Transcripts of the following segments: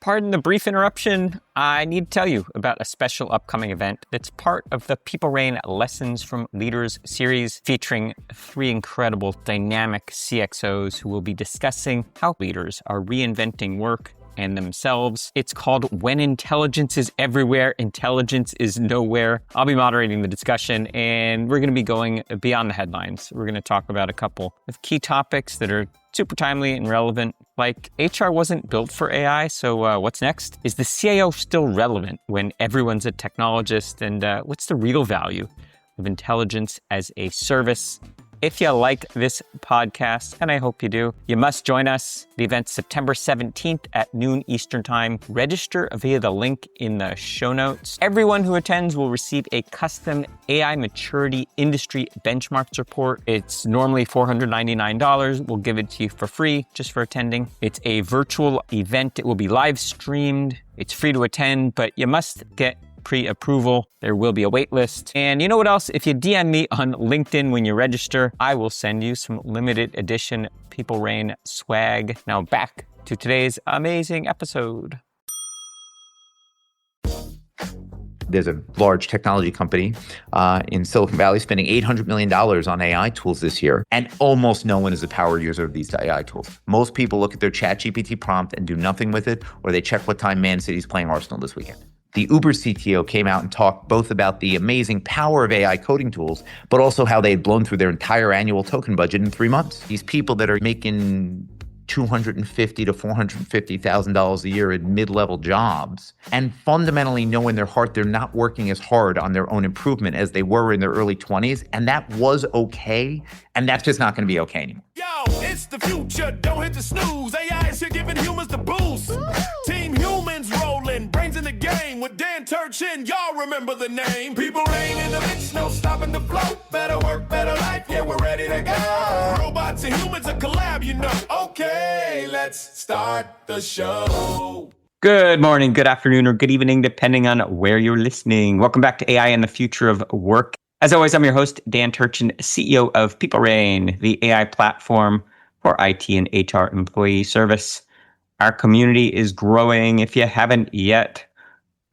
Pardon the brief interruption. I need to tell you about a special upcoming event that's part of the People Reign Lessons from Leaders series, featuring 3 incredible dynamic CXOs who will be discussing how leaders are reinventing work and themselves. It's called When Intelligence is Everywhere, Intelligence is Nowhere. I'll be moderating the discussion, and we're going to be going beyond the headlines. We're going to talk about a couple of key topics that are super timely and relevant, like HR wasn't built for AI, so what's next? Is the CIO still relevant when everyone's a technologist? And what's the real value of intelligence as a service? If you like this podcast, and I hope you do, you must join us. The event's September 17th at noon Eastern Time. Register via the link in the show notes. Everyone who attends will receive a custom AI maturity industry benchmarks report. It's normally $499. We'll give it to you for free just for attending. It's a virtual event. It will be live streamed. It's free to attend, but you must get pre-approval. There will be a wait list. And you know what else? If you DM me on LinkedIn when you register, I will send you some limited edition People Reign swag. Now back to today's amazing episode. There's a large technology company in Silicon Valley spending $800 million on AI tools this year, and almost no one is a power user of these AI tools. Most people look at their ChatGPT prompt and do nothing with it, or they check what time Man City's playing Arsenal this weekend. The Uber CTO came out and talked both about the amazing power of AI coding tools, but also how they had blown through their entire annual token budget in 3 months. These people that are making $250,000 to $450,000 a year in mid-level jobs, and fundamentally know in their heart they're not working as hard on their own improvement as they were in their early 20s, and that was okay, and that's just not going to be okay anymore. Yo, it's the future, don't hit the snooze. AI is here giving humans the boost. Team Humans rolling, brains in the game with Dan Turchin. Y'all remember the name. People reign in the mix, no stopping the flow. Better work, better life, yeah, we're ready to go. Robots and humans, a collab, you know. Okay, let's start the show. Good morning, good afternoon, or good evening, depending on where you're listening. Welcome back to AI and the Future of Work. As always, I'm your host, Dan Turchin, CEO of People Reign, the AI platform for IT and HR employee service. Our community is growing. If you haven't yet,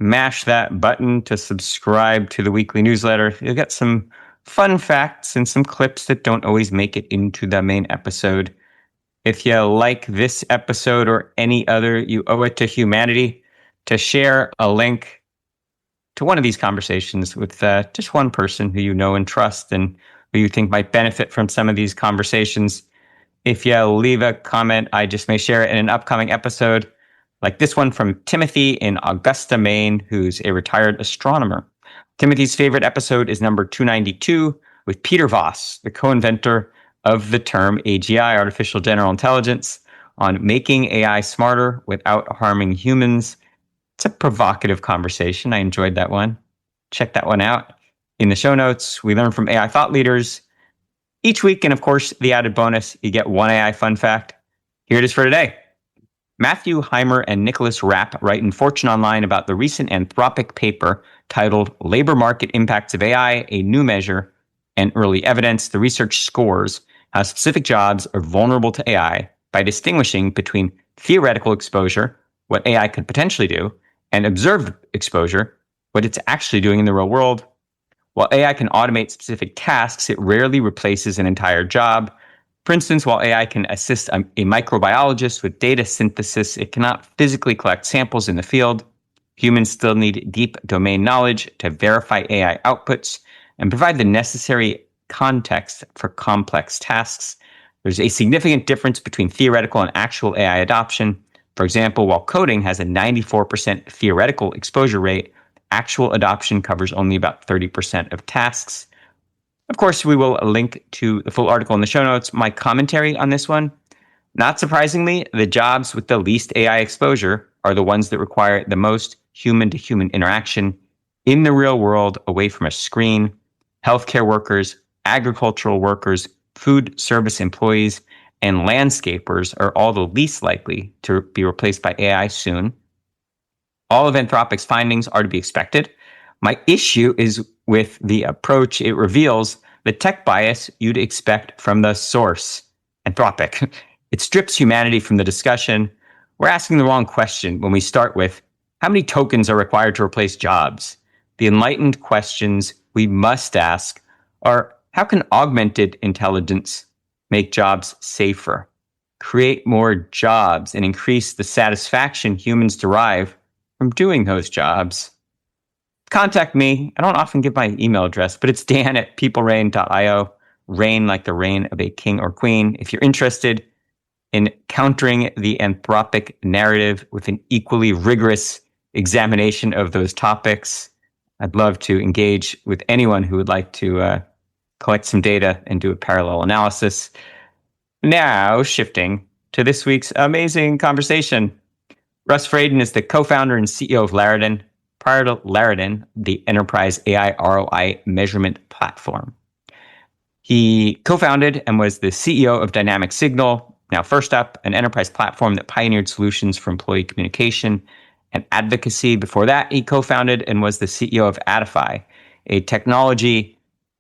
mash that button to subscribe to the weekly newsletter. You'll get some fun facts and some clips that don't always make it into the main episode. If you like this episode or any other, you owe it to humanity to share a link to one of these conversations with just one person who you know and trust and who you think might benefit from some of these conversations. If you leave a comment, I just may share it in an upcoming episode, like this one from Timothy in Augusta, Maine, who's a retired astronomer. Timothy's favorite episode is number 292 with Peter Voss, the co-inventor of the term AGI, Artificial General Intelligence, on making AI smarter without harming humans. It's a provocative conversation. I enjoyed that one. Check that one out. In the show notes, we learn from AI thought leaders each week, and of course, the added bonus, you get one AI fun fact. Here it is for today. Matthew Heimer and Nicholas Rapp write in Fortune Online about the recent Anthropic paper titled Labor Market Impacts of AI, a New Measure and Early Evidence. The research scores how specific jobs are vulnerable to AI by distinguishing between theoretical exposure, what AI could potentially do, and observed exposure, what it's actually doing in the real world. While AI can automate specific tasks, it rarely replaces an entire job. For instance, while AI can assist a microbiologist with data synthesis, it cannot physically collect samples in the field. Humans still need deep domain knowledge to verify AI outputs and provide the necessary context for complex tasks. There's a significant difference between theoretical and actual AI adoption. For example, while coding has a 94% theoretical exposure rate, actual adoption covers only about 30% of tasks. Of course, we will link to the full article in the show notes. My commentary on this one, not surprisingly, the jobs with the least AI exposure are the ones that require the most human-to-human interaction in the real world, away from a screen. Healthcare workers, agricultural workers, food service employees, and landscapers are all the least likely to be replaced by AI soon. All of Anthropic's findings are to be expected. My issue is with the approach it reveals, the tech bias you'd expect from the source, Anthropic. It strips humanity from the discussion. we're asking the wrong question when we start with, how many tokens are required to replace jobs? The enlightened questions we must ask are, how can augmented intelligence make jobs safer, create more jobs, and increase the satisfaction humans derive from doing those jobs? Contact me. I don't often give my email address, but it's dan@peoplerain.io. Reign like the reign of a king or queen. If you're interested in countering the anthropic narrative with an equally rigorous examination of those topics, I'd love to engage with anyone who would like to collect some data and do a parallel analysis. Now, shifting to this week's amazing conversation. Russ Fradin is the co-founder and CEO of Larridin. Prior to Larridin, the enterprise AI ROI measurement platform. He co-founded and was the CEO of Dynamic Signal, now Firstup, an enterprise platform that pioneered solutions for employee communication and advocacy. Before that, he co-founded and was the CEO of Adify, a technology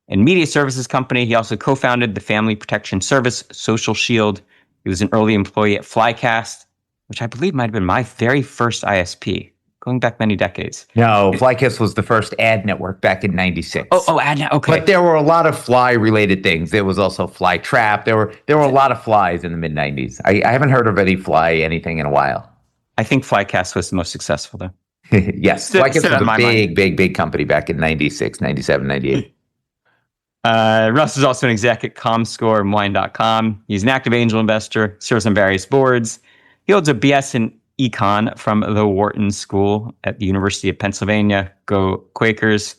and media services company. He also co-founded the family protection service, SocialShield. He was an early employee at Flycast, which I believe might have been my very first ISP, going back many decades. No, Flycast was the first ad network back in '96. Ad network. Okay. But there were a lot of fly-related things. There was also Fly Trap. There were a lot of flies in the mid-'90s. I haven't heard of any fly anything in a while. I think Flycast was the most successful, though. Yes, Flycast was a big company back in '96, '97, '98. Russ is also an exec at Comscore and Wine.com. He's an active angel investor, serves on various boards. He holds a BS in econ from the Wharton School at the University of Pennsylvania. Go Quakers.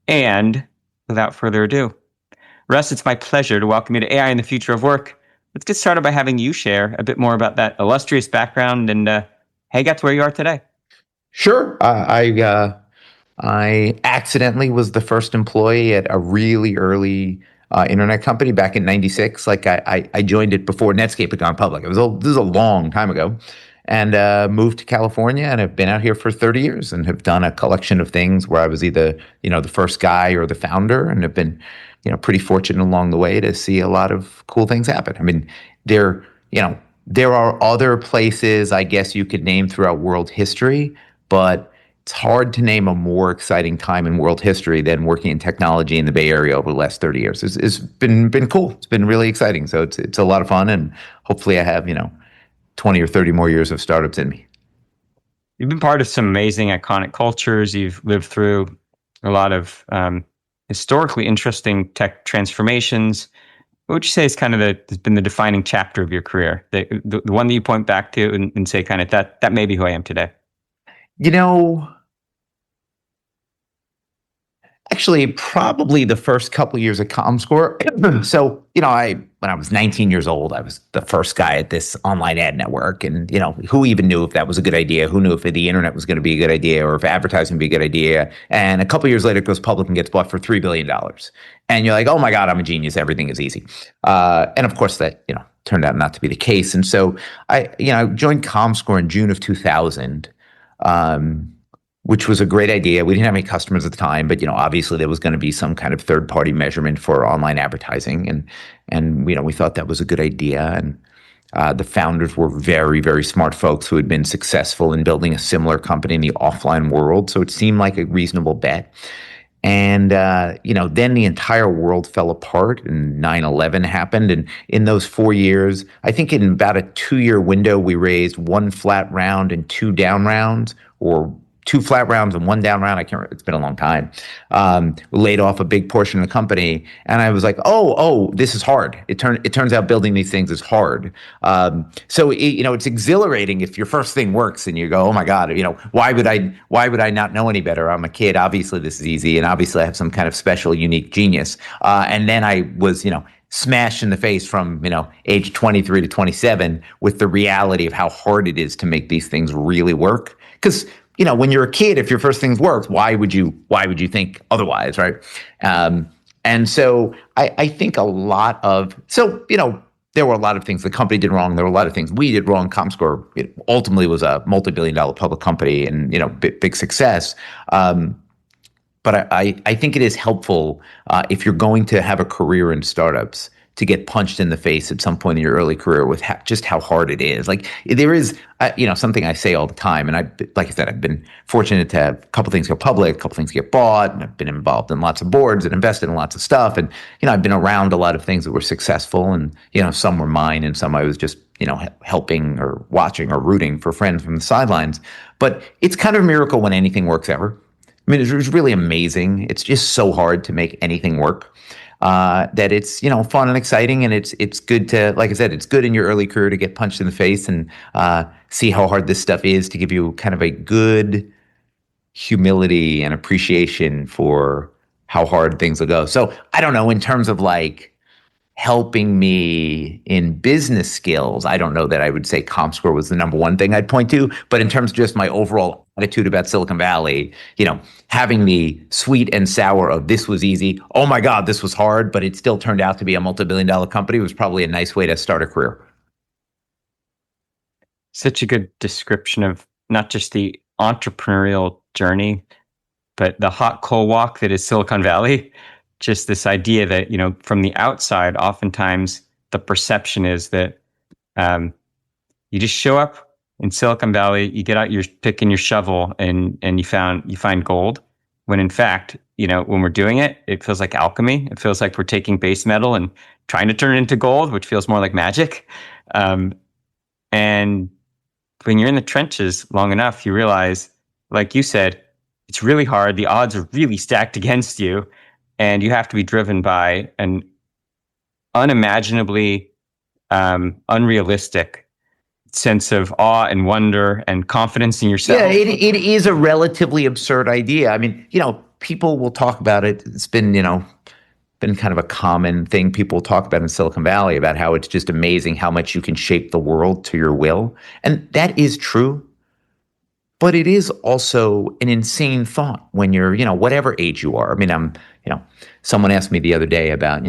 And without further ado, Russ, it's my pleasure to welcome you to AI and the Future of Work. Let's get started by having you share a bit more about that illustrious background and how you got to where you are today. Sure. I accidentally was the first employee at a really early internet company back in '96. Like I joined it before Netscape had gone public. This is a long time ago. And moved to California and have been out here for 30 years and have done a collection of things where I was either, the first guy or the founder, and have been, pretty fortunate along the way to see a lot of cool things happen. I mean, there are other places I guess you could name throughout world history, but it's hard to name a more exciting time in world history than working in technology in the Bay Area over the last 30 years. It's been cool. It's been really exciting. So it's a lot of fun, and hopefully I have, 20 or 30 more years of startups in me. You've been part of some amazing iconic cultures. You've lived through a lot of historically interesting tech transformations. What would you say is kind of has been the defining chapter of your career? The one that you point back to and say kind of that may be who I am today? Actually, probably the first couple of years at Comscore. So, when I was 19 years old, I was the first guy at this online ad network. And, who even knew if that was a good idea? Who knew if the internet was going to be a good idea or if advertising would be a good idea? And a couple of years later, it goes public and gets bought for $3 billion. And you're like, oh my God, I'm a genius. Everything is easy. And of course that, turned out not to be the case. And so I joined Comscore in June of 2000. Which was a great idea. We didn't have any customers at the time, but obviously there was going to be some kind of third-party measurement for online advertising, and we thought that was a good idea. And the founders were very, very smart folks who had been successful in building a similar company in the offline world, so it seemed like a reasonable bet. And then the entire world fell apart, and 9/11 happened. And in those 4 years, I think in about a 2-year window, we raised 1 flat round and 2 down rounds, or 2 flat rounds and 1 down round. I can't remember. It's been a long time. We laid off a big portion of the company, and I was like, "Oh, this is hard." It turns out building these things is hard. So it's exhilarating if your first thing works, and you go, "Oh my God, why would I not know any better? I'm a kid. Obviously, this is easy, and obviously, I have some kind of special, unique genius." And then I was, smashed in the face from age 23 to 27 with the reality of how hard it is to make these things really work. Because when you're a kid, if your first things work, why would you think otherwise, right? And so I think there were a lot of things the company did wrong. There were a lot of things we did wrong. Comscore ultimately was a multi-billion-dollar public company and big success. But I think it is helpful if you're going to have a career in startups to get punched in the face at some point in your early career with just how hard it is. Like there is, something I say all the time, and like I said, I've been fortunate to have a couple things go public, a couple things get bought, and I've been involved in lots of boards and invested in lots of stuff, and I've been around a lot of things that were successful, and some were mine, and some I was just helping or watching or rooting for friends from the sidelines. But it's kind of a miracle when anything works ever. I mean, it's really amazing. It's just so hard to make anything work. That it's fun and exciting, and it's good to, like I said, it's good in your early career to get punched in the face and see how hard this stuff is, to give you kind of a good humility and appreciation for how hard things will go. So I don't know, in terms of like helping me in business skills, I don't know that I would say ComScore was the number one thing I'd point to, but in terms of just my overall attitude about Silicon Valley, having the sweet and sour of this was easy, oh my God, this was hard, but it still turned out to be a multi-billion-dollar company was probably a nice way to start a career. Such a good description of not just the entrepreneurial journey, but the hot coal walk that is Silicon Valley. Just this idea that, from the outside, oftentimes the perception is that you just show up in Silicon Valley, you get out your pick and your shovel, and you find gold. When in fact, when we're doing it, it feels like alchemy. It feels like we're taking base metal and trying to turn it into gold, which feels more like magic. And when you're in the trenches long enough, you realize, like you said, it's really hard. The odds are really stacked against you. And you have to be driven by an unimaginably unrealistic sense of awe and wonder and confidence in yourself. Yeah, it is a relatively absurd idea. I mean, people will talk about it. It's been, been kind of a common thing people talk about in Silicon Valley, about how it's just amazing how much you can shape the world to your will. And that is true. But it is also an insane thought when you're, whatever age you are. I mean, someone asked me the other day about,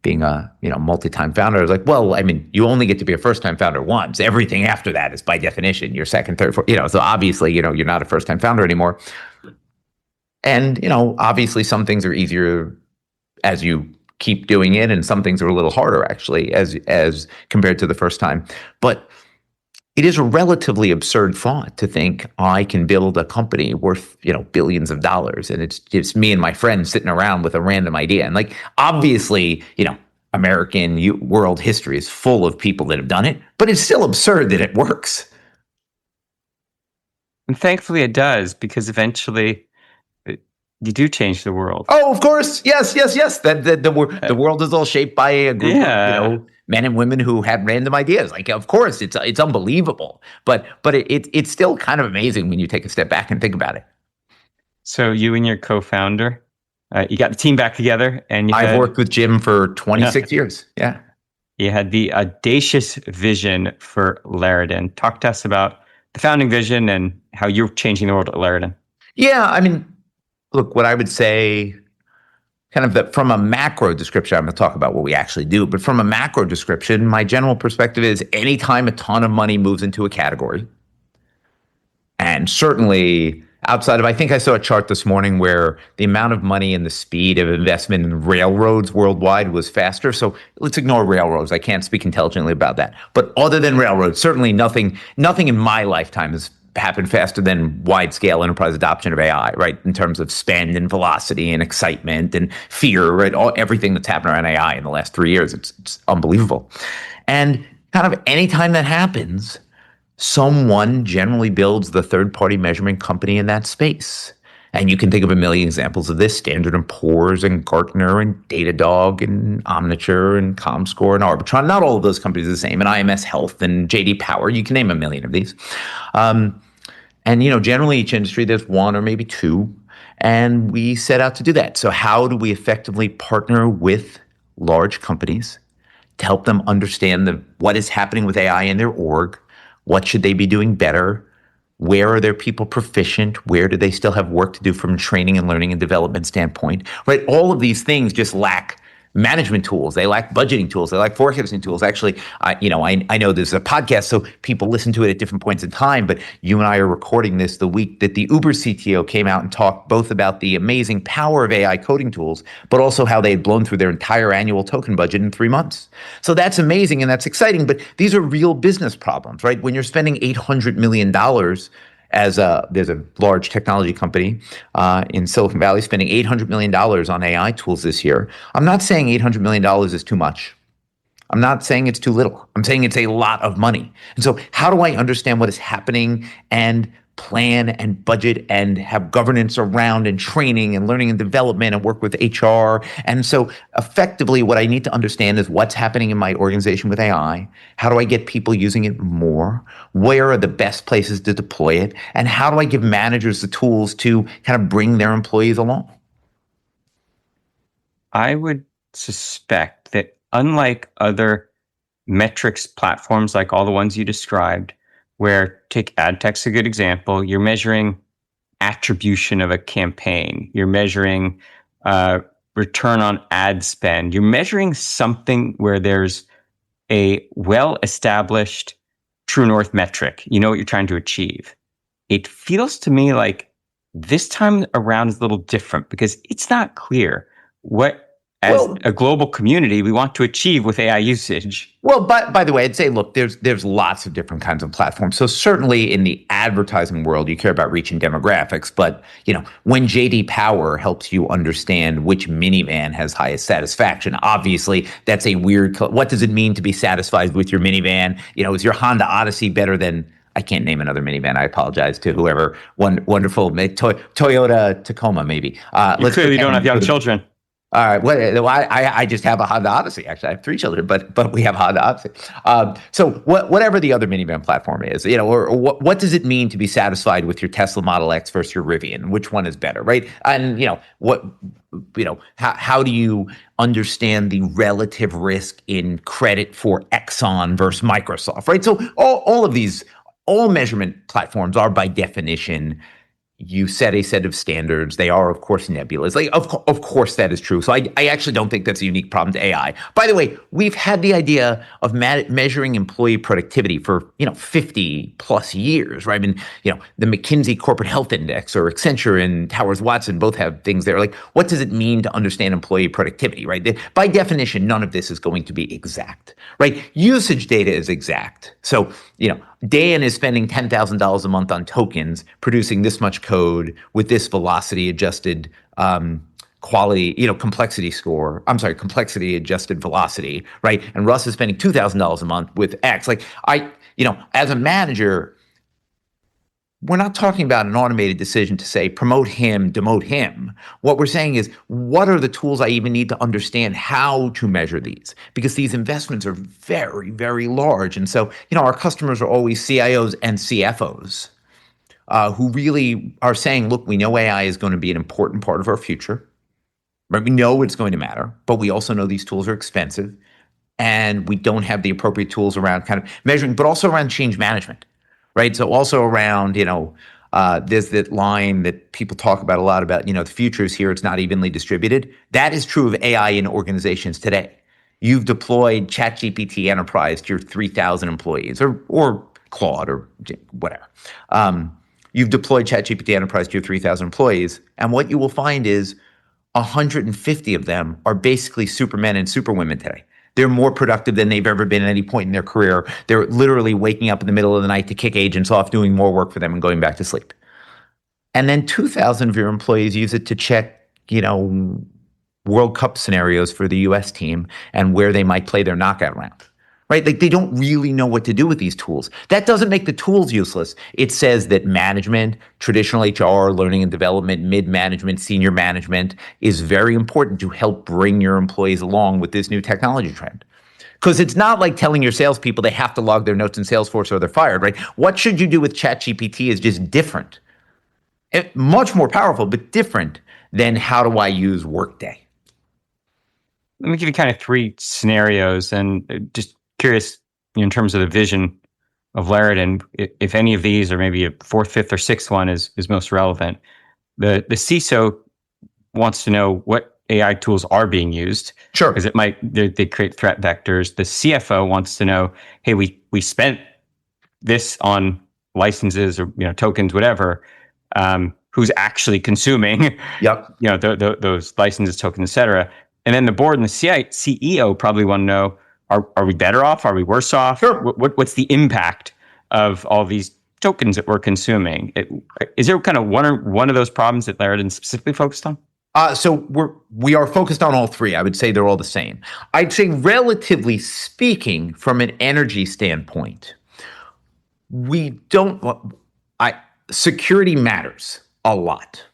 being a, multi-time founder. I was like, well, I mean, you only get to be a first-time founder once. Everything after that is by definition your second, third, fourth, so obviously, you're not a first-time founder anymore. And, obviously some things are easier as you keep doing it, and some things are a little harder actually as compared to the first time. But it is a relatively absurd thought to think I can build a company worth, billions of dollars, and it's just me and my friends sitting around with a random idea. And like, obviously, American world history is full of people that have done it, but it's still absurd that it works. And thankfully it does, because eventually you do change the world. Oh, of course. Yes. The world is all shaped by a group of, men and women who had random ideas. Like, of course, it's unbelievable, but it's still kind of amazing when you take a step back and think about it. So you and your co-founder, you got the team back together, and I've worked with Jim for 26 years. Yeah. You had the audacious vision for Larridin. Talk to us about the founding vision and how you're changing the world at Larridin. Yeah, I mean, look, what I would say, kind of from a macro description, I'm going to talk about what we actually do, but from a macro description, my general perspective is anytime a ton of money moves into a category, and certainly outside of, I think I saw a chart this morning where the amount of money and the speed of investment in railroads worldwide was faster. So let's ignore railroads. I can't speak intelligently about that. But other than railroads, certainly nothing in my lifetime has happened faster than wide-scale enterprise adoption of AI, right? In terms of spend and velocity and excitement and fear, right? Everything that's happened around AI in the last 3 years, it's unbelievable. And kind of anytime that happens, someone generally builds the third-party measurement company in that space. And you can think of a million examples of this: Standard & Poor's and Gartner and Datadog and Omniture and ComScore and Arbitron. Not all of those companies are the same. And IMS Health and JD Power. You can name a million of these. And, generally each industry, there's one or maybe two. And we set out to do that. So how do we effectively partner with large companies to help them understand what is happening with AI in their org? What should they be doing better? Where are their people proficient? Where do they still have work to do from a training and learning and development standpoint? Right? All of these things just lack management tools. They lack budgeting tools. They lack forecasting tools. Actually, I know there's a podcast, so people listen to it at different points in time, but you and I are recording this the week that the Uber CTO came out and talked both about the amazing power of AI coding tools, but also how they had blown through their entire annual token budget in 3 months. So that's amazing and that's exciting, but these are real business problems, right? When you're spending $800 million there's a large technology company in Silicon Valley spending $800 million on AI tools this year. I'm not saying $800 million is too much. I'm not saying it's too little. I'm saying it's a lot of money. And so how do I understand what is happening and plan and budget and have governance around and training and learning and development and work with HR? And so effectively what I need to understand is what's happening in my organization with AI. How do I get people using it more? Where are the best places to deploy it? And how do I give managers the tools to kind of bring their employees along? I would suspect that unlike other metrics platforms, like all the ones you described, where take ad tech's a good example, you're measuring attribution of a campaign, you're measuring return on ad spend, you're measuring something where there's a well-established true north metric. You know what you're trying to achieve. It feels to me like this time around is a little different because it's not clear what, as a global community, we want to achieve with AI usage. Well, by the way, I'd say, look, there's lots of different kinds of platforms. So certainly in the advertising world, you care about reach and demographics. But when JD Power helps you understand which minivan has highest satisfaction, obviously that's a weird. What does it mean to be satisfied with your minivan? Is your Honda Odyssey better than? I can't name another minivan. I apologize to whoever. Wonderful Toyota Tacoma, maybe. You clearly don't have young children. All right. Well, I just have a Honda Odyssey. Actually, I have 3 children, but we have Honda Odyssey. So whatever the other minivan platform is, or what does it mean to be satisfied with your Tesla Model X versus your Rivian? Which one is better, right? And how do you understand the relative risk in credit for Exxon versus Microsoft, right? So all measurement platforms are by definition. You set a set of standards. They are, of course, nebulous. Of course, that is true. So I actually don't think that's a unique problem to AI. By the way, we've had the idea of measuring employee productivity for 50 plus years, right? I mean, the McKinsey Corporate Health Index or Accenture and Towers Watson both have things there. Like, what does it mean to understand employee productivity, right? By definition, none of this is going to be exact, right? Usage data is exact. So, Dan is spending $10,000 a month on tokens, producing this much code with this velocity adjusted complexity adjusted velocity, right? And Russ is spending $2,000 a month with X. As a manager, we're not talking about an automated decision to say, promote him, demote him. What we're saying is, what are the tools I even need to understand how to measure these? Because these investments are very, very large. And so, our customers are always CIOs and CFOs who really are saying, look, we know AI is going to be an important part of our future. Right? We know it's going to matter, but we also know these tools are expensive and we don't have the appropriate tools around kind of measuring, but also around change management. Right. So also around, there's that line that people talk about a lot about, the future is here. It's not evenly distributed. That is true of AI in organizations today. You've deployed ChatGPT Enterprise to your 3,000 employees or Claude or whatever. You've deployed ChatGPT Enterprise to your 3,000 employees. And what you will find is 150 of them are basically supermen and superwomen today. They're more productive than they've ever been at any point in their career. They're literally waking up in the middle of the night to kick agents off, doing more work for them and going back to sleep. And then 2,000 of your employees use it to check, World Cup scenarios for the U.S. team and where they might play their knockout round, right? Like, they don't really know what to do with these tools. That doesn't make the tools useless. It says that management, traditional HR, learning and development, mid-management, senior management is very important to help bring your employees along with this new technology trend. Because it's not like telling your salespeople they have to log their notes in Salesforce or they're fired, right? What should you do with ChatGPT is just different. Much more powerful, but different than how do I use Workday. Let me give you kind of 3 scenarios and just curious, in terms of the vision of Larridin, if any of these, or maybe a 4th, 5th, or 6th one is most relevant. The CISO wants to know what AI tools are being used. Sure. Because they create threat vectors. The CFO wants to know, hey, we spent this on licenses or tokens, whatever. Who's actually consuming? Yep. Those licenses, tokens, et cetera. And then the board and the CEO probably want to know: Are we better off? Are we worse off? Sure. What's the impact of all these tokens that we're consuming? Is there kind of one of those problems that Larridin specifically focused on? So we are focused on all three. I would say they're all the same. I'd say, relatively speaking, from an energy standpoint, security matters a lot.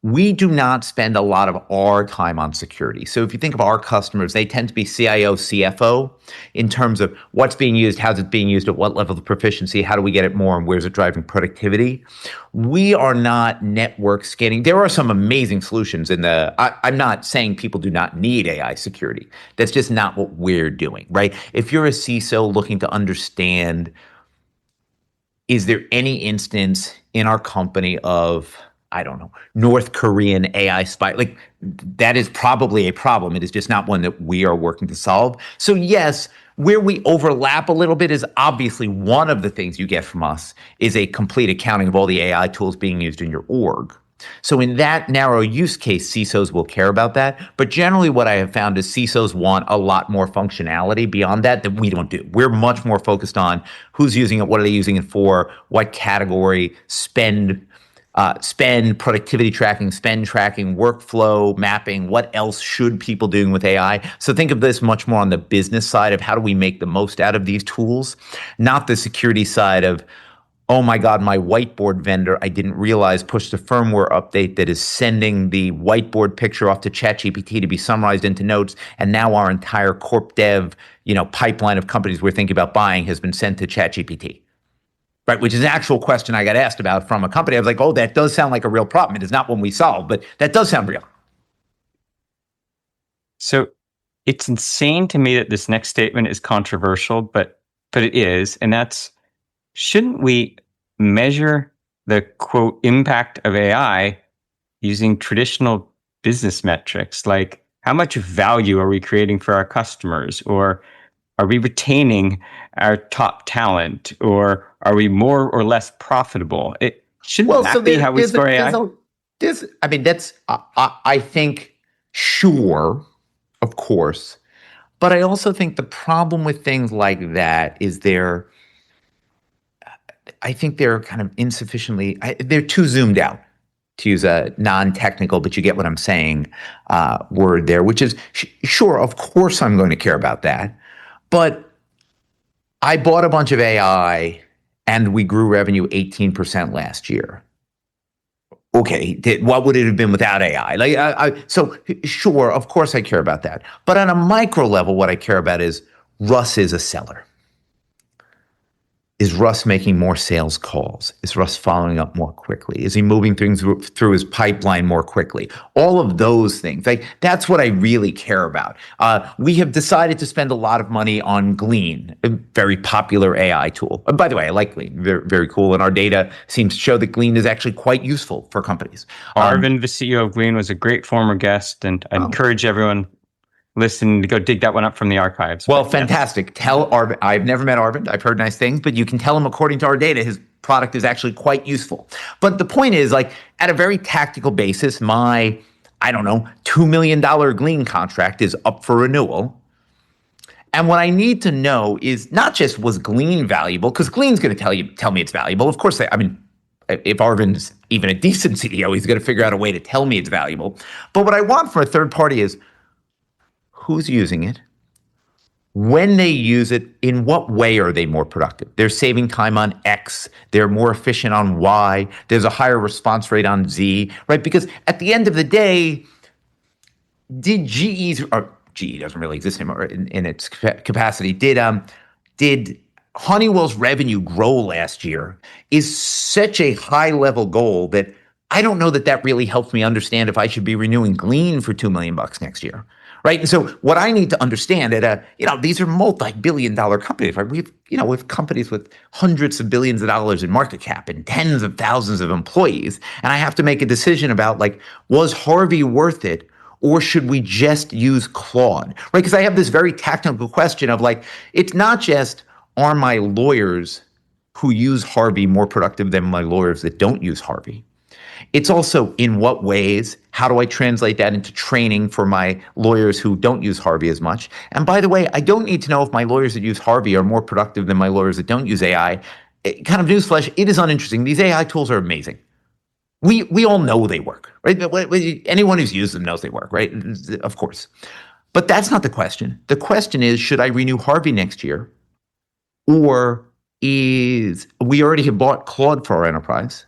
We do not spend a lot of our time on security. So if you think of our customers, they tend to be CIO, CFO in terms of what's being used, how's it being used, at what level of proficiency, how do we get it more, and where's it driving productivity? We are not network scanning. There are some amazing solutions I'm not saying people do not need AI security. That's just not what we're doing, right? If you're a CISO looking to understand, is there any instance in our company of, I don't know, North Korean AI spy? Like, that is probably a problem. It is just not one that we are working to solve. So yes, where we overlap a little bit is obviously one of the things you get from us is a complete accounting of all the AI tools being used in your org. So in that narrow use case, CISOs will care about that. But generally what I have found is CISOs want a lot more functionality beyond that we don't do. We're much more focused on who's using it, what are they using it for, what category, spend, productivity tracking, spend tracking, workflow mapping, what else should people doing with AI? So think of this much more on the business side of how do we make the most out of these tools, not the security side of, oh my God, my whiteboard vendor, I didn't realize, pushed a firmware update that is sending the whiteboard picture off to ChatGPT to be summarized into notes. And now our entire corp dev, pipeline of companies we're thinking about buying has been sent to ChatGPT. Right, which is an actual question I got asked about from a company. I was like, oh, that does sound like a real problem. It is not one we solve, but that does sound real. So it's insane to me that this next statement is controversial, but it is. And that's, shouldn't we measure the, quote, impact of AI using traditional business metrics? Like, how much value are we creating for our customers? Or are we retaining our top talent? Or are we more or less profitable? Shouldn't that be how we score AI? I think, sure, of course. But I also think the problem with things like that is I think they're kind of insufficiently, they're too zoomed out, to use a non-technical, but you get what I'm saying, word there, which is, sure, of course I'm going to care about that. But I bought a bunch of AI and we grew revenue 18% last year. Okay, what would it have been without AI? So sure, of course I care about that. But on a micro level, what I care about is Russ is a seller. Is Russ making more sales calls? Is Russ following up more quickly? Is he moving things through his pipeline more quickly? All of those things. That's what I really care about. We have decided to spend a lot of money on Glean, a very popular AI tool. By the way, I like Glean, very, very cool. And our data seems to show that Glean is actually quite useful for companies. Arvind, the CEO of Glean, was a great former guest, and I encourage everyone listening to go dig that one up from the archives. Well, fantastic. Yes. Tell Arvind, I've never met Arvind. I've heard nice things, but you can tell him, according to our data, his product is actually quite useful. But the point is, at a very tactical basis, my, $2 million Glean contract is up for renewal. And what I need to know is not just was Glean valuable, because Glean's going to tell me it's valuable. Of course, if Arvind's even a decent CEO, he's going to figure out a way to tell me it's valuable. But what I want from a third party is, who's using it? When they use it, in what way are they more productive? They're saving time on X. They're more efficient on Y. There's a higher response rate on Z, right? Because at the end of the day, did GE doesn't really exist anymore in its capacity. Did Honeywell's revenue grow last year is such a high level goal that I don't know that really helps me understand if I should be renewing Glean for $2 million next year. Right. And so what I need to understand these are multi-billion-dollar companies, right? We have companies with hundreds of billions of dollars in market cap and tens of thousands of employees. And I have to make a decision about was Harvey worth it? or should we just use Claude, right? Because I have this very technical question of like, it's not just, are my lawyers who use Harvey more productive than my lawyers that don't use Harvey? It's also in what ways, how do I translate that into training for my lawyers who don't use Harvey as much? And by the way, I don't need to know if my lawyers that use Harvey are more productive than my lawyers that don't use AI. Kind of newsflash, it is uninteresting. These AI tools are amazing. We all know they work, right? Anyone who's used them knows they work, right? Of course. But that's not the question. The question is, should I renew Harvey next year? Or is we already have bought Claude for our enterprise?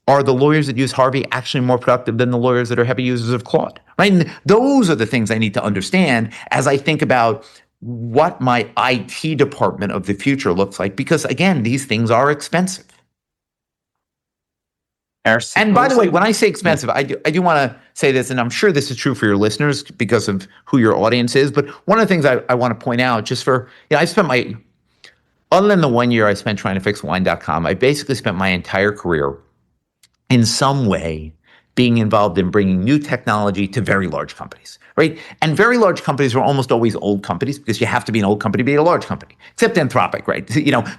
Are the lawyers that use Harvey actually more productive than the lawyers that are heavy users of Claude, right? And those are the things I need to understand as I think about what my IT department of the future looks like, because again, these things are expensive. And by the way, when I say expensive, I do want to say this, and I'm sure this is true for your listeners because of who your audience is, but one of the things I want to point out just for, I spent other than the 1 year I spent trying to fix wine.com, I basically spent my entire career in some way being involved in bringing new technology to very large companies, right? And very large companies are almost always old companies because you have to be an old company to be a large company, except Anthropic, right?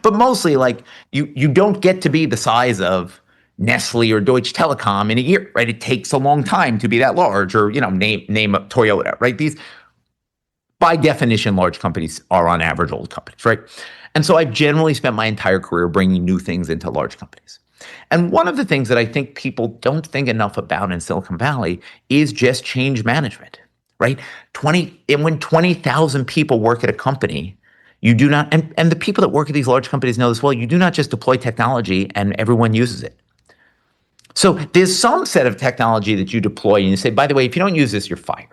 But mostly like you don't get to be the size of Nestle or Deutsche Telekom in a year, right? It takes a long time to be that large, or, name Toyota, right? These, by definition, large companies are on average old companies, right? And so I've generally spent my entire career bringing new things into large companies. And one of the things that I think people don't think enough about in Silicon Valley is just change management, right? When 20,000 people work at a company, you do not, and the people that work at these large companies know this well, you do not just deploy technology and everyone uses it. So there's some set of technology that you deploy and you say, by the way, if you don't use this, you're fired.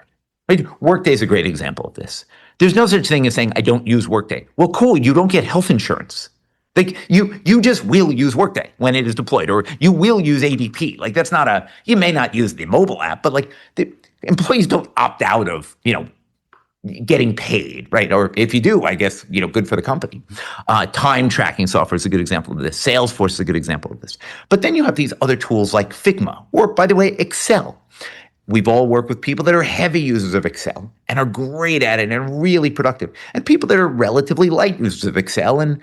Right? Workday is a great example of this. There's no such thing as saying, I don't use Workday. Well, cool, you don't get health insurance. Like you just will use Workday when it is deployed, or you will use ADP. Like that's not you may not use the mobile app, but like the employees don't opt out of, getting paid, right? Or if you do, I guess, good for the company. Time tracking software is a good example of this. Salesforce is a good example of this. But then you have these other tools like Figma, or by the way, Excel. We've all worked with people that are heavy users of Excel and are great at it and really productive, and people that are relatively light users of Excel and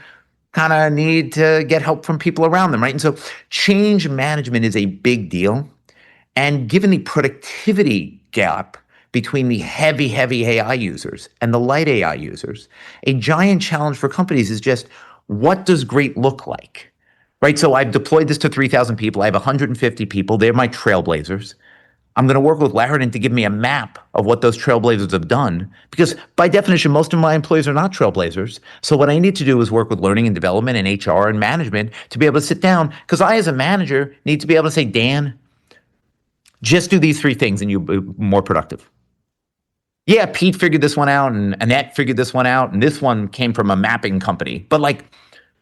kind of need to get help from people around them, right? And so change management is a big deal. And given the productivity gap between the heavy AI users and the light AI users, a giant challenge for companies is just, what does great look like, right? So I've deployed this to 3,000 people. I have 150 people. They're my trailblazers. I'm going to work with Larridin to give me a map of what those trailblazers have done, because by definition, most of my employees are not trailblazers. So what I need to do is work with learning and development and HR and management to be able to sit down, because I, as a manager, need to be able to say, Dan, just do these 3 things and you'll be more productive. Yeah, Pete figured this one out and Annette figured this one out, and this one came from a mapping company. But like,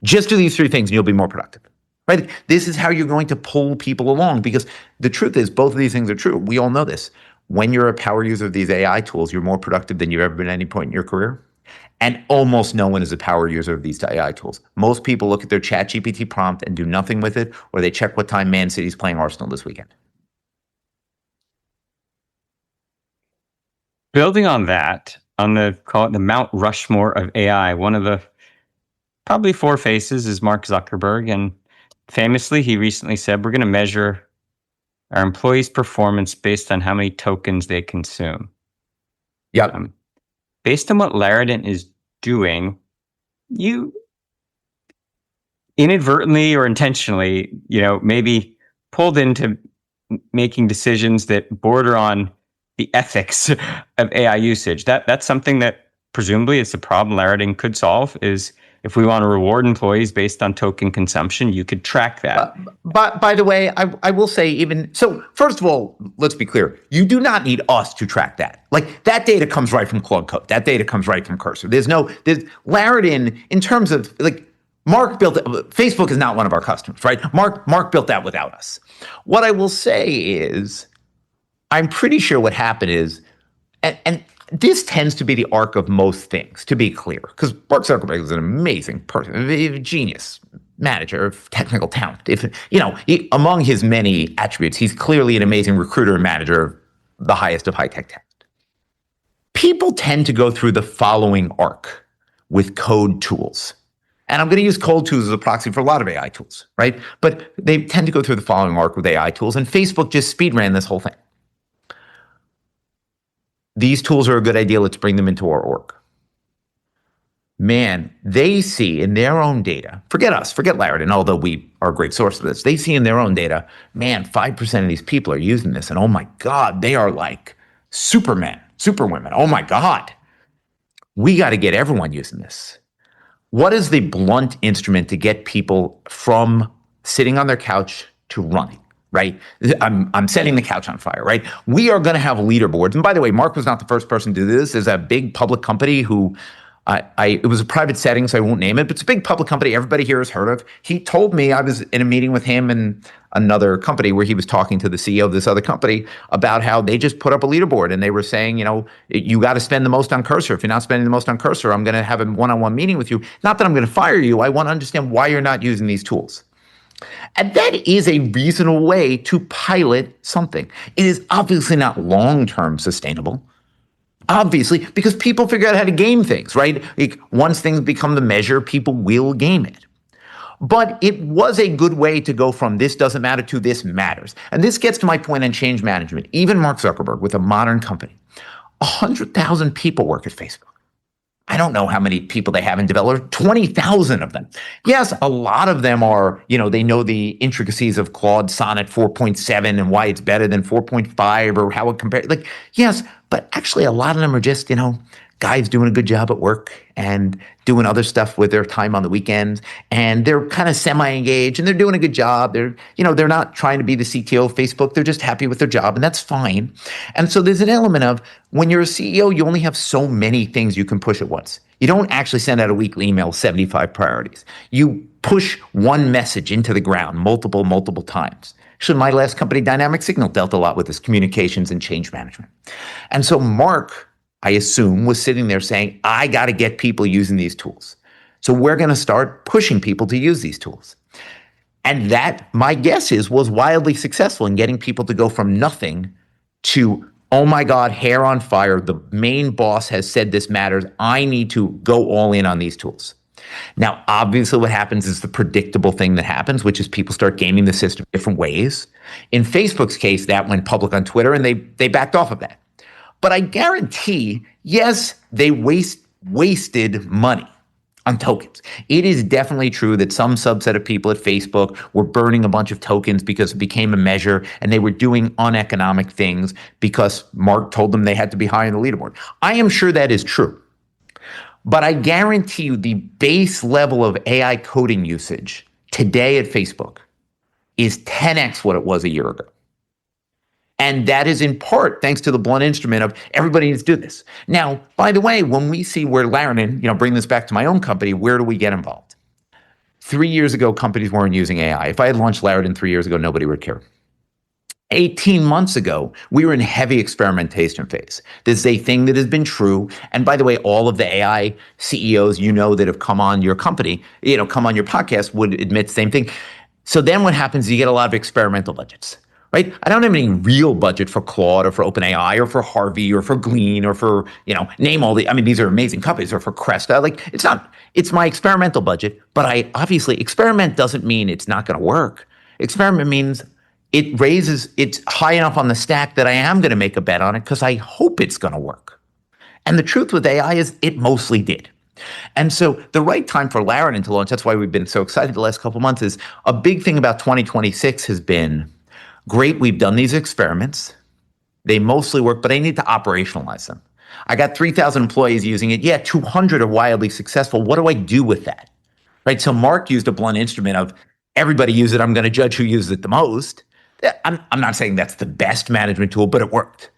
just do these 3 things and you'll be more productive. Right? This is how you're going to pull people along, because the truth is both of these things are true. We all know this. When you're a power user of these AI tools, you're more productive than you've ever been at any point in your career. And almost no one is a power user of these AI tools. Most people look at their ChatGPT prompt and do nothing with it, or they check what time Man City's playing Arsenal this weekend. Building on that, call it the Mount Rushmore of AI, one of the probably 4 faces is Mark Zuckerberg, and famously, he recently said, we're going to measure our employees' performance based on how many tokens they consume. Yep. Based on what Larridin is doing, you inadvertently or intentionally, maybe pulled into making decisions that border on the ethics of AI usage. That's something that presumably is a problem Larridin could solve, is if we want to reward employees based on token consumption, you could track that. But by the way, I will say so first of all, let's be clear. You do not need us to track that. Like that data comes right from Claude Code. That data comes right from Cursor. There's Larridin in terms of like Mark built it. Facebook is not one of our customers, right? Mark built that without us. What I will say is, I'm pretty sure what happened is, and this tends to be the arc of most things, to be clear, because Mark Zuckerberg is an amazing person, a genius manager of technical talent. Among his many attributes, he's clearly an amazing recruiter and manager the highest of high-tech talent. People tend to go through the following arc with code tools. And I'm going to use code tools as a proxy for a lot of AI tools, right? But they tend to go through the following arc with AI tools, and Facebook just speedran this whole thing. These tools are a good idea. Let's bring them into our org. Man, they see in their own data, forget us, forget Larridin, although we are a great source of this. They see in their own data, man, 5% of these people are using this. And oh my God, they are like supermen, superwomen. Oh my God, we got to get everyone using this. What is the blunt instrument to get people from sitting on their couch to running? Right? I'm setting the couch on fire, right? We are going to have leaderboards. And by the way, Mark was not the first person to do this. There's a big public company who it was a private setting, so I won't name it, but it's a big public company everybody here has heard of. He told me, I was in a meeting with him and another company where he was talking to the CEO of this other company about how they just put up a leaderboard and they were saying, you know, you got to spend the most on Cursor. If you're not spending the most on Cursor, I'm going to have a one-on-one meeting with you. Not that I'm going to fire you. I want to understand why you're not using these tools. And that is a reasonable way to pilot something. It is obviously not long-term sustainable. Obviously, because people figure out how to game things, right? Like, once things become the measure, people will game it. But it was a good way to go from this doesn't matter to this matters. And this gets to my point on change management. Even Mark Zuckerberg, with a modern company, 100,000 people work at Facebook. I don't know how many people they have in development, 20,000 of them. Yes, a lot of them are, you know, they know the intricacies of Claude Sonnet 4.7 and why it's better than 4.5 or how it compares. Like, yes, but actually a lot of them are just, you know, guys doing a good job at work and doing other stuff with their time on the weekends. And they're kind of semi-engaged and they're doing a good job. They're, you know, they're not trying to be the CTO of Facebook. They're just happy with their job, and that's fine. And so there's an element of when you're a CEO, you only have so many things you can push at once. You don't actually send out a weekly email, 75 priorities. You push one message into the ground multiple times. Actually, my last company, Dynamic Signal, dealt a lot with this communications and change management. And so Mark, I assume, was sitting there saying, I got to get people using these tools. So we're going to start pushing people to use these tools. And that, my guess is, was wildly successful in getting people to go from nothing to, oh my God, hair on fire. The main boss has said this matters. I need to go all in on these tools. Now, obviously, what happens is the predictable thing that happens, which is people start gaming the system different ways. In Facebook's case, that went public on Twitter, and they backed off of that. But I guarantee, yes, they wasted money on tokens. It is definitely true that some subset of people at Facebook were burning a bunch of tokens because it became a measure, and they were doing uneconomic things because Mark told them they had to be high on the leaderboard. I am sure that is true. But I guarantee you the base level of AI coding usage today at Facebook is 10x what it was a year ago. And that is in part thanks to the blunt instrument of everybody needs to do this. Now, by the way, when we see where Larridin, bring this back to my own company, where do we get involved? 3 years ago, companies weren't using AI. If I had launched Larridin 3 years ago, nobody would care. 18 months ago, we were in heavy experimentation phase. This is a thing that has been true. And by the way, all of the AI CEOs that have come on your company, come on your podcast would admit the same thing. So then what happens is you get a lot of experimental budgets. Right? I don't have any real budget for Claude or for OpenAI or for Harvey or for Glean or for, name all these are amazing companies, or for Cresta. It's my experimental budget, but experiment doesn't mean it's not going to work. Experiment means it's high enough on the stack that I am going to make a bet on it because I hope it's going to work. And the truth with AI is it mostly did. And so the right time for Larridin to launch, that's why we've been so excited the last couple of months, is a big thing about 2026 has been, great, we've done these experiments. They mostly work, but I need to operationalize them. I got 3,000 employees using it. Yeah, 200 are wildly successful. What do I do with that? Right? So Mark used a blunt instrument of everybody use it. I'm going to judge who uses it the most. I'm not saying that's the best management tool, but it worked.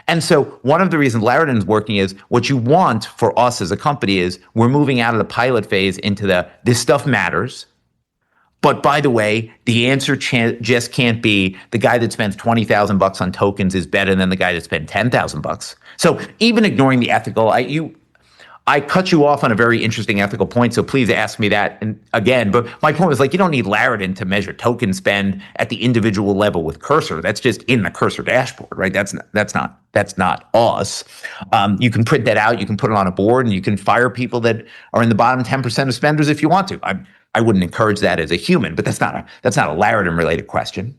And so one of the reasons Larridin is working is what you want for us as a company is we're moving out of the pilot phase into this stuff matters. But by the way, the answer just can't be the guy that spends $20,000 on tokens is better than the guy that spent $10,000. So even ignoring the ethical, I cut you off on a very interesting ethical point, so please ask me that again. But my point was, like, you don't need Larridin to measure token spend at the individual level with Cursor. That's just in the Cursor dashboard, right? That's not us. You can print that out, you can put it on a board, and you can fire people that are in the bottom 10% of spenders if you want to. I wouldn't encourage that as a human, but that's not a Larridin related question.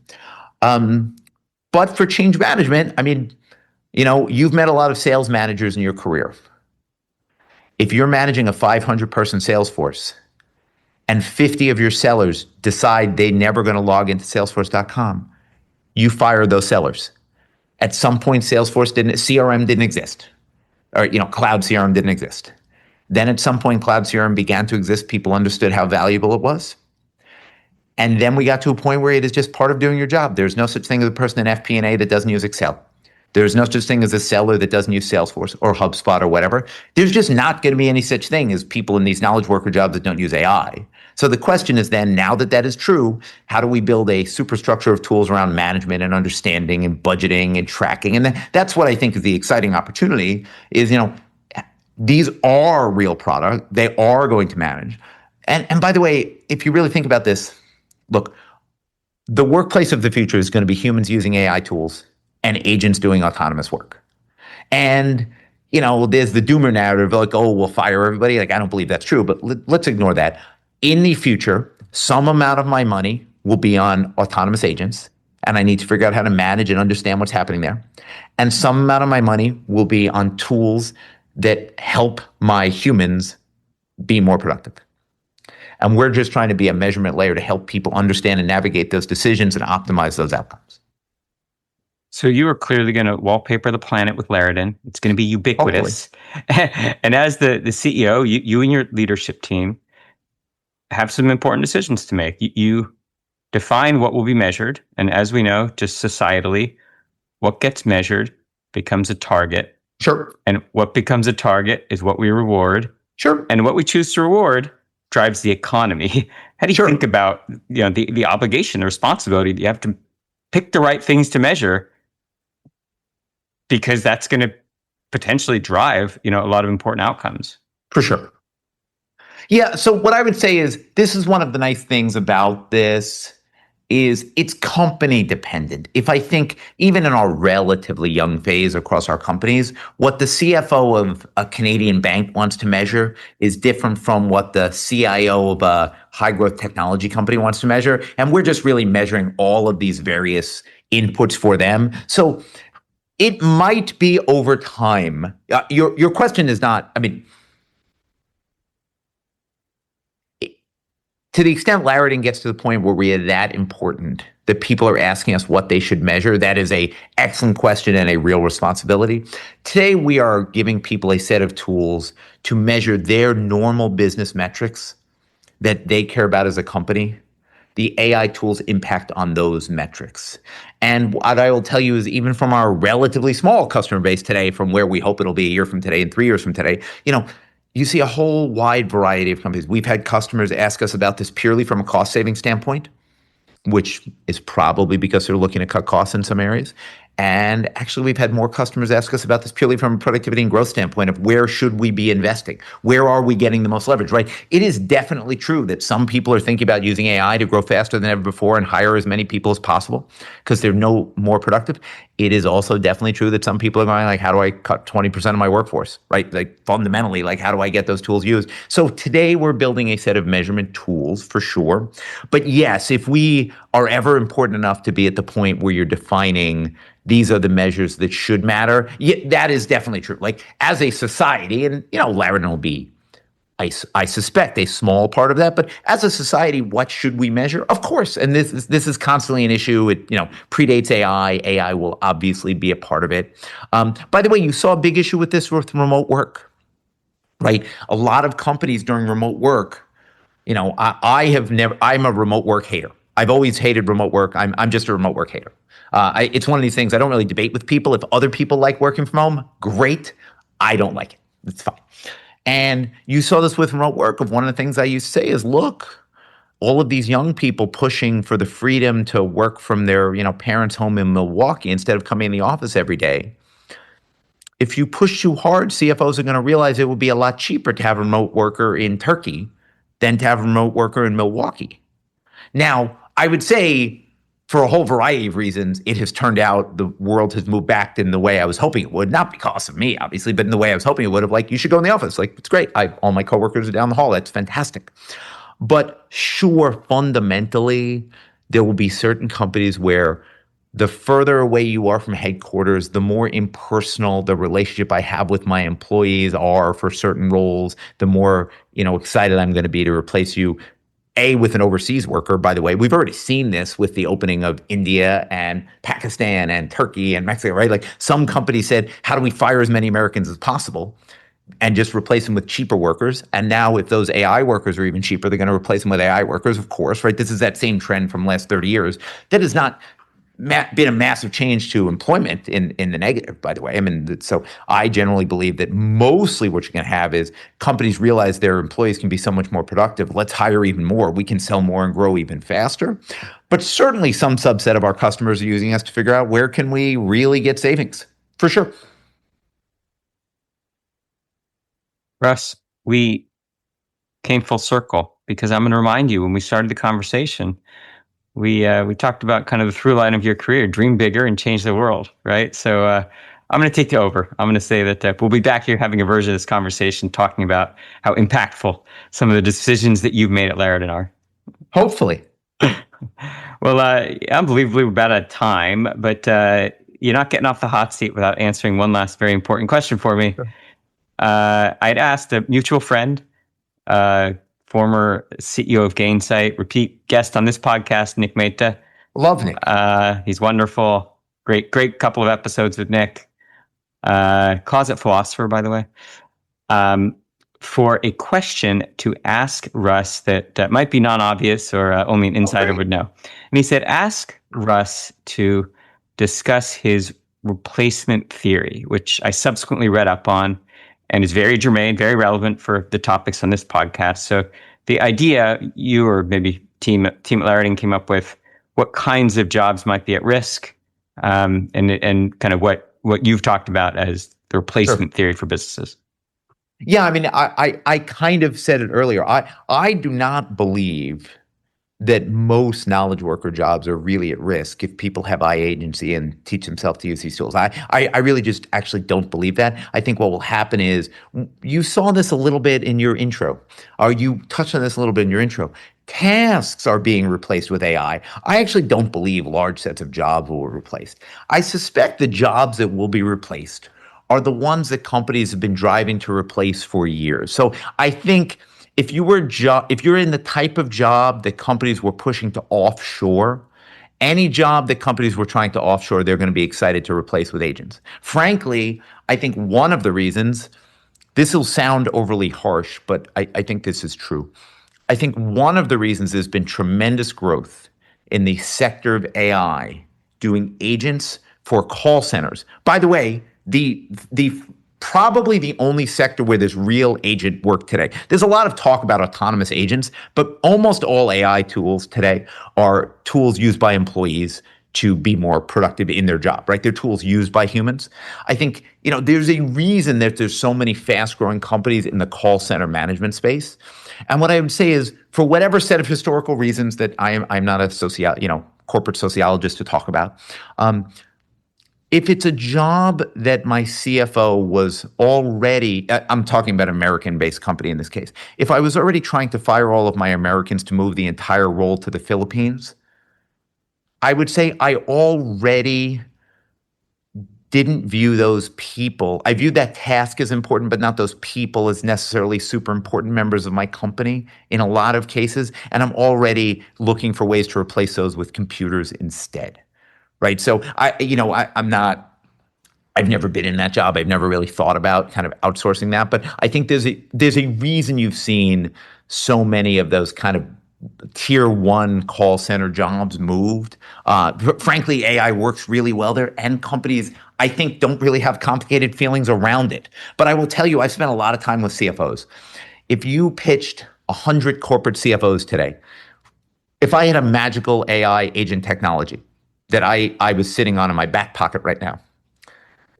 But for change management, I mean, you've met a lot of sales managers in your career. If you're managing a 500-person sales force and 50 of your sellers decide they're never going to log into Salesforce.com, you fire those sellers. At some point, CRM didn't exist, or cloud CRM didn't exist. Then at some point, cloud CRM began to exist. People understood how valuable it was. And then we got to a point where it is just part of doing your job. There's no such thing as a person in FP&A that doesn't use Excel. There's no such thing as a seller that doesn't use Salesforce or HubSpot or whatever. There's just not going to be any such thing as people in these knowledge worker jobs that don't use AI. So the question is then, now that that is true, how do we build a superstructure of tools around management and understanding and budgeting and tracking? And that's what I think is the exciting opportunity is, these are real product. They are going to manage. And by the way, if you really think about this, look, the workplace of the future is going to be humans using AI tools and agents doing autonomous work. And, there's the doomer narrative, like, oh, we'll fire everybody. Like, I don't believe that's true, but let's ignore that. In the future, some amount of my money will be on autonomous agents, and I need to figure out how to manage and understand what's happening there. And some amount of my money will be on tools that help my humans be more productive. And we're just trying to be a measurement layer to help people understand and navigate those decisions and optimize those outcomes. So you are clearly going to wallpaper the planet with Larridin. It's going to be ubiquitous. And as the CEO, you and your leadership team have some important decisions to make. You define what will be measured. And as we know, just societally, what gets measured becomes a target. Sure. And what becomes a target is what we reward. Sure. And what we choose to reward drives the economy. How do you think about the obligation, the responsibility? You have to pick the right things to measure, because that's going to potentially drive, a lot of important outcomes. For sure. Yeah. So what I would say is, this is one of the nice things about this is it's company dependent. If I think even in our relatively young phase across our companies, what the CFO of a Canadian bank wants to measure is different from what the CIO of a high growth technology company wants to measure. And we're just really measuring all of these various inputs for them. So it might be over time. Your question is not, to the extent Larridin gets to the point where we are that important that people are asking us what they should measure, that is an excellent question and a real responsibility. Today, we are giving people a set of tools to measure their normal business metrics that they care about as a company. The AI tools impact on those metrics. And what I will tell you is, even from our relatively small customer base today, from where we hope it'll be a year from today and 3 years from today, you see a whole wide variety of companies. We've had customers ask us about this purely from a cost saving standpoint, which is probably because they're looking to cut costs in some areas. And actually, we've had more customers ask us about this purely from a productivity and growth standpoint of where should we be investing? Where are we getting the most leverage, right? It is definitely true that some people are thinking about using AI to grow faster than ever before and hire as many people as possible because they're no more productive. It is also definitely true that some people are going like, how do I cut 20% of my workforce, right? Like fundamentally, like how do I get those tools used? So today we're building a set of measurement tools for sure. But yes, if we are ever important enough to be at the point where you're defining these are the measures that should matter, yeah, that is definitely true. Like as a society, and Larridin will be, I suspect, a small part of that. But as a society, what should we measure? Of course, and this is constantly an issue. It predates AI. AI will obviously be a part of it. By the way, you saw a big issue with this with remote work, right? A lot of companies during remote work, I'm a remote work hater. I've always hated remote work. I'm just a remote work hater. It's one of these things I don't really debate with people. If other people like working from home, great. I don't like it. It's fine. And you saw this with remote work. Of one of the things I used to say is, look, all of these young people pushing for the freedom to work from their parents' home in Milwaukee instead of coming in the office every day. If you push too hard, CFOs are going to realize it will be a lot cheaper to have a remote worker in Turkey than to have a remote worker in Milwaukee. Now, I would say for a whole variety of reasons, it has turned out the world has moved back in the way I was hoping it would, not because of me, obviously, but in the way I was hoping it would, of like, you should go in the office. Like, it's great. All my coworkers are down the hall. That's fantastic. But sure, fundamentally, there will be certain companies where the further away you are from headquarters, the more impersonal the relationship I have with my employees are for certain roles, the more, excited I'm going to be to replace you. With an overseas worker, by the way. We've already seen this with the opening of India and Pakistan and Turkey and Mexico, right? Like some companies said, how do we fire as many Americans as possible and just replace them with cheaper workers? And now if those AI workers are even cheaper, they're going to replace them with AI workers, of course, right? This is that same trend from the last 30 years. That has not been a massive change to employment in the negative, by the way. I mean, so I generally believe that mostly what you're going to have is companies realize their employees can be so much more productive. Let's hire even more. We can sell more and grow even faster. But certainly some subset of our customers are using us to figure out where can we really get savings, for sure. Russ, we came full circle because I'm going to remind you when we started the conversation, we talked about kind of the through line of your career, dream bigger and change the world, right? So I'm going to take you over. I'm going to say that we'll be back here having a version of this conversation talking about how impactful some of the decisions that you've made at Larridin are. Hopefully. Well, unbelievably, we're about out of time, but you're not getting off the hot seat without answering one last very important question for me. Sure. I'd asked a mutual friend, former CEO of Gainsight, repeat guest on this podcast, Nick Mehta. Love Nick. He's wonderful. Great couple of episodes with Nick. Closet philosopher, by the way. For a question to ask Russ that might be non-obvious or only an insider would know. And he said, ask Russ to discuss his replacement theory, which I subsequently read up on, and is very germane, very relevant for the topics on this podcast. So the idea you or maybe team at Larridin came up with, what kinds of jobs might be at risk, and kind of what you've talked about as the replacement theory for businesses. Yeah, I mean, I kind of said it earlier. I do not believe that most knowledge worker jobs are really at risk if people have agency and teach themselves to use these tools. I really just actually don't believe that. I think what will happen is, you saw this a little bit in your intro, or you touched on this a little bit in your intro. Tasks are being replaced with AI. I actually don't believe large sets of jobs will be replaced. I suspect the jobs that will be replaced are the ones that companies have been driving to replace for years. So I think if you're in the type of job that companies were pushing to offshore, any job that companies were trying to offshore, they're going to be excited to replace with agents. Frankly, I think one of the reasons, this will sound overly harsh, but I think this is true. I think one of the reasons there's been tremendous growth in the sector of AI doing agents for call centers. By the way, the probably the only sector where there's real agent work today. There's a lot of talk about autonomous agents, but almost all AI tools today are tools used by employees to be more productive in their job, right? They're tools used by humans. I think, there's a reason that there's so many fast-growing companies in the call center management space. And what I would say is, for whatever set of historical reasons that I'm not a corporate sociologist to talk about, if it's a job that my CFO was already, I'm talking about an American-based company in this case, if I was already trying to fire all of my Americans to move the entire role to the Philippines, I would say I already didn't view those people. I viewed that task as important, but not those people as necessarily super important members of my company in a lot of cases. And I'm already looking for ways to replace those with computers instead. Right. So I've never been in that job. I've never really thought about kind of outsourcing that. But I think there's a reason you've seen so many of those kind of tier one call center jobs moved. Frankly, AI works really well there, and companies, I think, don't really have complicated feelings around it. But I will tell you, I've spent a lot of time with CFOs. If you pitched 100 corporate CFOs today, if I had a magical AI agent technology that I was sitting on in my back pocket right now,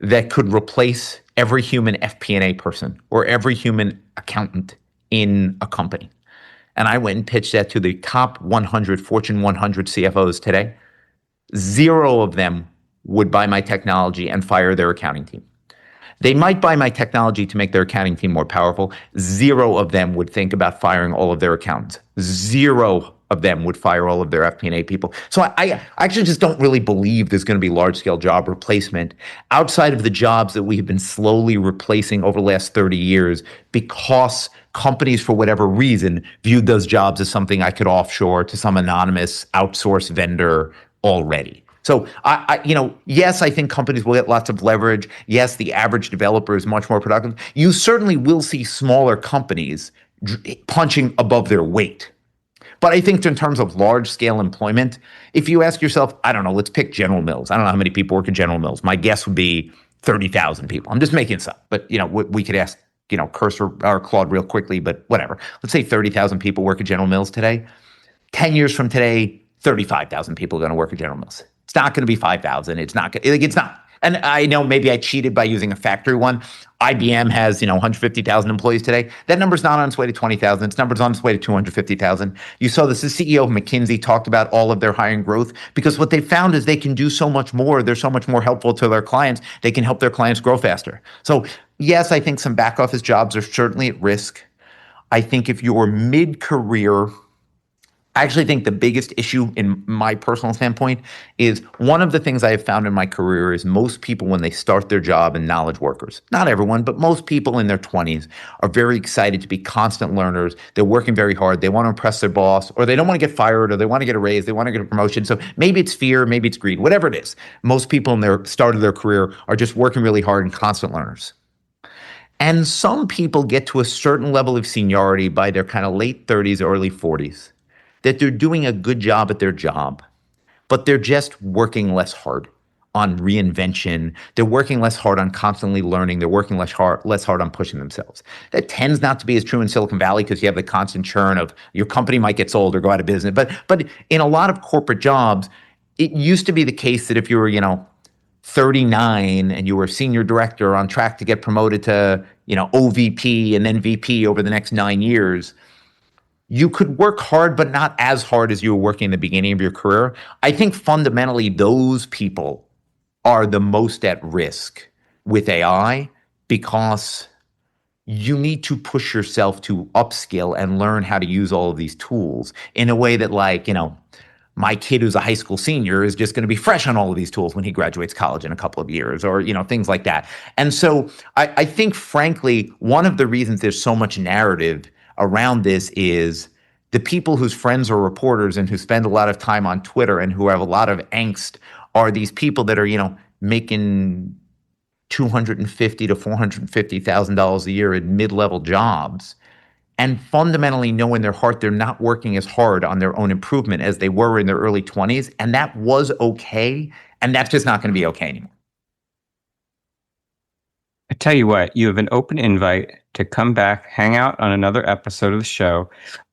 that could replace every human FP&A person or every human accountant in a company. And I went and pitched that to the top 100 Fortune 100 CFOs today. 0 of them would buy my technology and fire their accounting team. They might buy my technology to make their accounting team more powerful. 0 of them would think about firing all of their accountants. 0 of them would fire all of their FP&A people. So I actually just don't really believe there's going to be large-scale job replacement outside of the jobs that we have been slowly replacing over the last 30 years because companies, for whatever reason, viewed those jobs as something I could offshore to some anonymous outsource vendor already. So, yes, I think companies will get lots of leverage. Yes, the average developer is much more productive. You certainly will see smaller companies punching above their weight. But I think in terms of large-scale employment, if you ask yourself, I don't know, let's pick General Mills. I don't know how many people work at General Mills. My guess would be 30,000 people. I'm just making this up. But, we could ask, Cursor or Claude real quickly, but whatever. Let's say 30,000 people work at General Mills today. 10 years from today, 35,000 people are going to work at General Mills. It's not going to be 5,000. It's not. It's not. And I know maybe I cheated by using a factory one. IBM has, 150,000 employees today. That number's not on its way to 20,000. Its number's on its way to 250,000. You saw this. The CEO of McKinsey talked about all of their hiring growth because what they found is they can do so much more. They're so much more helpful to their clients. They can help their clients grow faster. So yes, I think some back office jobs are certainly at risk. I think if you're mid-career, I actually think the biggest issue in my personal standpoint is one of the things I have found in my career is most people when they start their job and knowledge workers, not everyone, but most people in their 20s are very excited to be constant learners. They're working very hard. They want to impress their boss or they don't want to get fired or they want to get a raise. They want to get a promotion. So maybe it's fear, maybe it's greed, whatever it is. Most people in their start of their career are just working really hard and constant learners. And some people get to a certain level of seniority by their kind of late 30s, early 40s. That they're doing a good job at their job, but they're just working less hard on reinvention. They're working less hard on constantly learning. They're working less hard on pushing themselves. That tends not to be as true in Silicon Valley because you have the constant churn of your company might get sold or go out of business. But in a lot of corporate jobs, it used to be the case that if you were, 39 and you were a senior director on track to get promoted to, OVP and then VP over the next 9 years, you could work hard, but not as hard as you were working in the beginning of your career. I think fundamentally those people are the most at risk with AI because you need to push yourself to upskill and learn how to use all of these tools in a way that my kid who's a high school senior is just going to be fresh on all of these tools when he graduates college in a couple of years or, things like that. And so I think, frankly, one of the reasons there's so much narrative around this is the people whose friends are reporters and who spend a lot of time on Twitter and who have a lot of angst are these people that are, making $250,000 to $450,000 a year in mid-level jobs and fundamentally know in their heart they're not working as hard on their own improvement as they were in their early 20s. And that was okay. And that's just not going to be okay anymore. I tell you what, you have an open invite to come back, hang out on another episode of the show,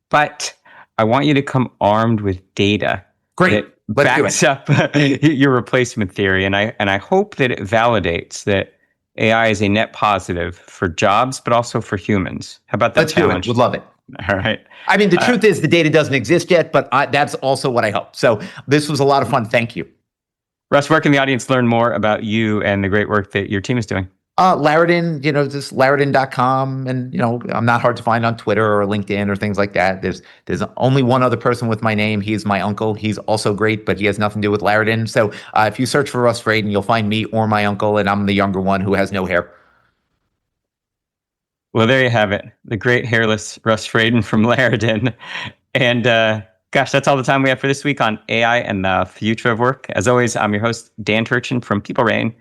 but I want you to come armed with data that backs up your replacement theory. And I hope that it validates that AI is a net positive for jobs, but also for humans. How about that? Let's challenge? Do it. Would love it. All right. I mean, the truth is the data doesn't exist yet, but that's also what I hope. So this was a lot of fun. Thank you. Russ, where can the audience learn more about you and the great work that your team is doing? Larridin, just Larridin.com. And, I'm not hard to find on Twitter or LinkedIn or things like that. There's only one other person with my name. He's my uncle. He's also great, but he has nothing to do with Larridin. So if you search for Russ Fradin, you'll find me or my uncle, and I'm the younger one who has no hair. Well, there you have it. The great hairless Russ Fradin from Larridin. And gosh, that's all the time we have for this week on AI and the future of work. As always, I'm your host, Dan Turchin from PeopleRain.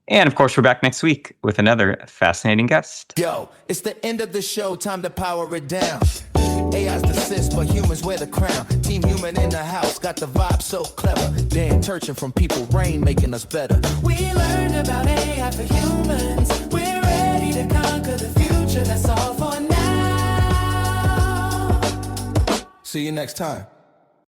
And of course, we're back next week with another fascinating guest. Yo, it's the end of the show. Time to power it down. AI's the sis, but humans wear the crown. Team Human in the house, got the vibe so clever. Dan Turchin from PeopleRain, making us better. We learned about AI for humans. We're ready to conquer the future. That's all for now. See you next time.